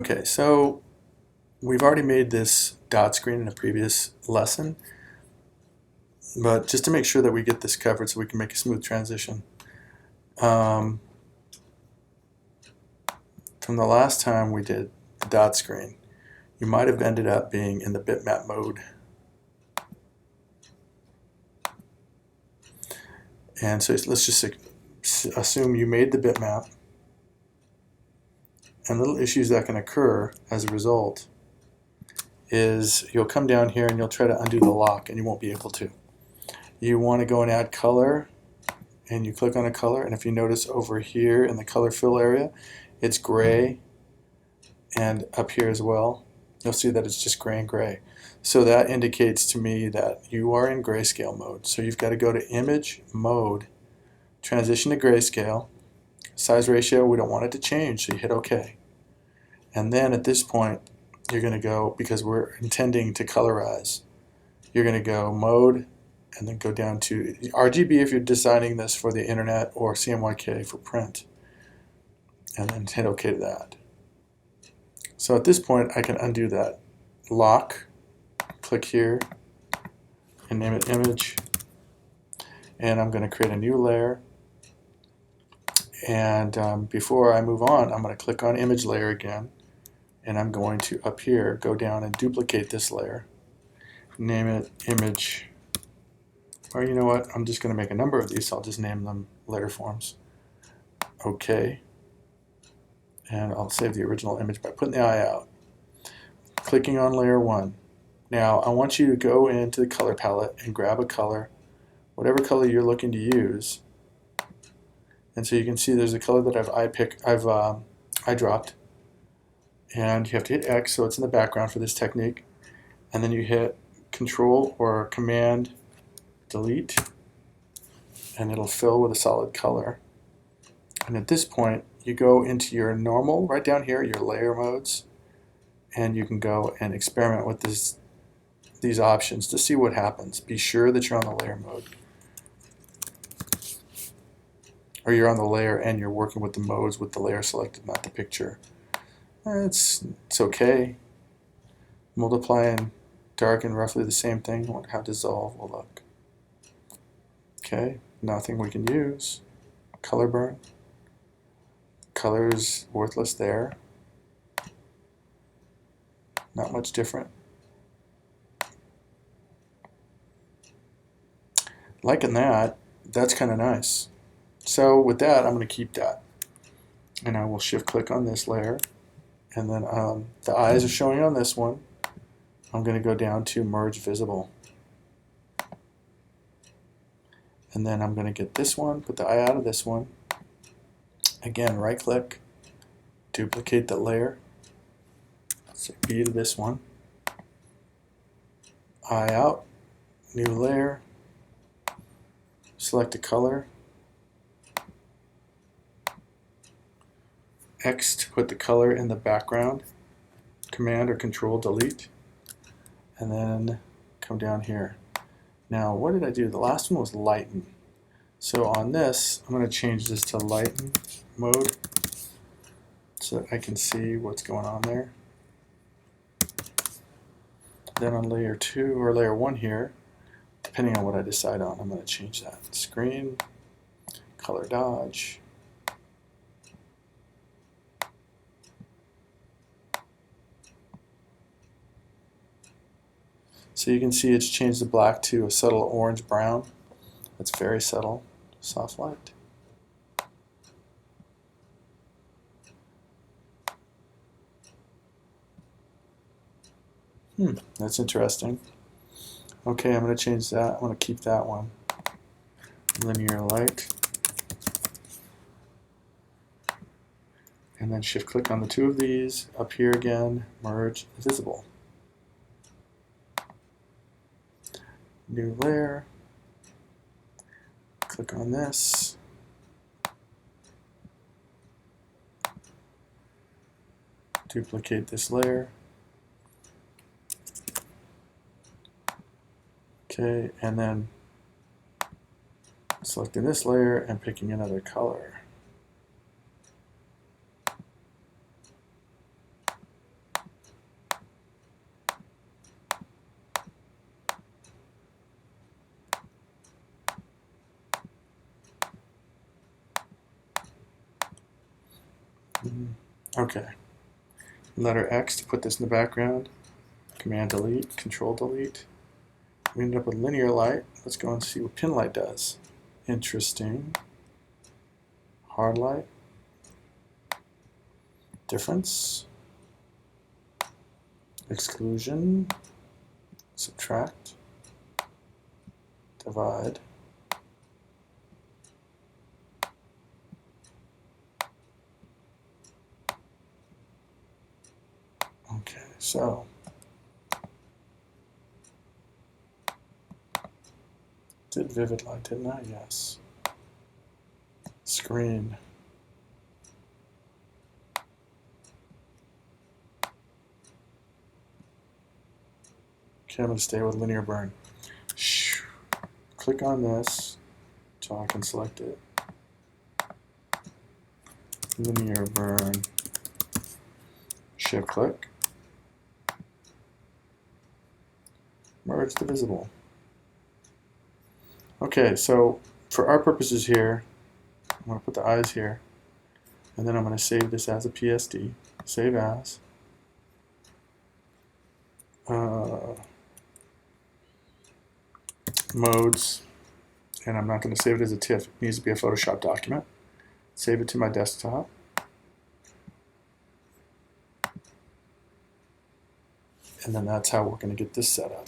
Okay, so we've already made this dot screen in a previous lesson, but just to make sure that we get this covered so we can make a smooth transition. From the last time we did the dot screen, you might have ended up being in the bitmap mode. And so let's just assume you made the bitmap, and little issues that can occur as a result is you'll come down here and you'll try to undo the lock and you won't be able to. You want to go and add color, and you click on a color, and if you notice over here in the color fill area, it's gray, and up here as well, you'll see that it's just gray and gray. So that indicates to me that you are in grayscale mode. So you've got to go to Image, Mode, Transition to Grayscale, Size Ratio, we don't want it to change, so you hit OK. And then at this point, you're going to go, because we're intending to colorize, you're going to go Mode, and then go down to RGB if you're designing this for the internet, or CMYK for print, and then hit OK to that. So at this point I can undo that lock, click here and name it image, and I'm going to create a new layer, and before I move on I'm going to click on image layer again, and I'm going to up here go down and duplicate this layer, name it image. Or you know what, I'm just going to make a number of these, so I'll just name them layer forms. OK. And I'll save the original image by putting the eye out. Clicking on layer 1. Now I want you to go into the color palette and grab a color, whatever color you're looking to use. And so you can see there's a color that I've eye dropped. And you have to hit X so it's in the background for this technique. And then you hit Control or Command Delete, and it'll fill with a solid color. And at this point, you go into your normal, right down here, your layer modes, and you can go and experiment with these options to see what happens. Be sure that you're on the layer mode, or you're on the layer and you're working with the modes with the layer selected, not the picture. It's okay. Multiply and darken roughly the same thing. I wonder how dissolve will look. Okay, nothing we can use. Color burn. Color's worthless there. Not much different. Liking that. That's kind of nice. So with that, I'm going to keep that. And I will shift click on this layer. And then the eyes are showing on this one. I'm going to go down to Merge Visible. And then I'm going to get this one, put the eye out of this one. Again, right click, duplicate the layer. Say B to this one. Eye out, new layer. Select a color. X to put the color in the background. Command or Control Delete. And then come down here. Now, what did I do? The last one was lighten. So on this, I'm going to change this to lighten mode so that I can see what's going on there. Then on layer 2 or layer 1 here, depending on what I decide on, I'm going to change that. Screen, color dodge. So you can see it's changed the black to a subtle orange brown. That's very subtle. Soft light. That's interesting. Okay, I'm going to change that. I'm going to keep that one. Linear light. And then shift click on the two of these. Up here again, merge visible. New layer. Click on this. Duplicate this layer. Okay, and then selecting this layer and picking another color. Okay. Letter X to put this in the background. Command delete, Control delete. We ended up with linear light. Let's go and see what pin light does. Interesting. Hard light. Difference. Exclusion. Subtract. Divide. Okay, so did vivid light, didn't I? Yes. Screen. Okay, I'm going to stay with linear burn. Click on this so I can select it. Linear burn. Shift click. Merge the visible. Okay, so for our purposes here, I'm going to put the eyes here, and then I'm going to save this as a PSD. Save as. Modes, and I'm not going to save it as a TIFF. It needs to be a Photoshop document. Save it to my desktop. And then that's how we're going to get this set up.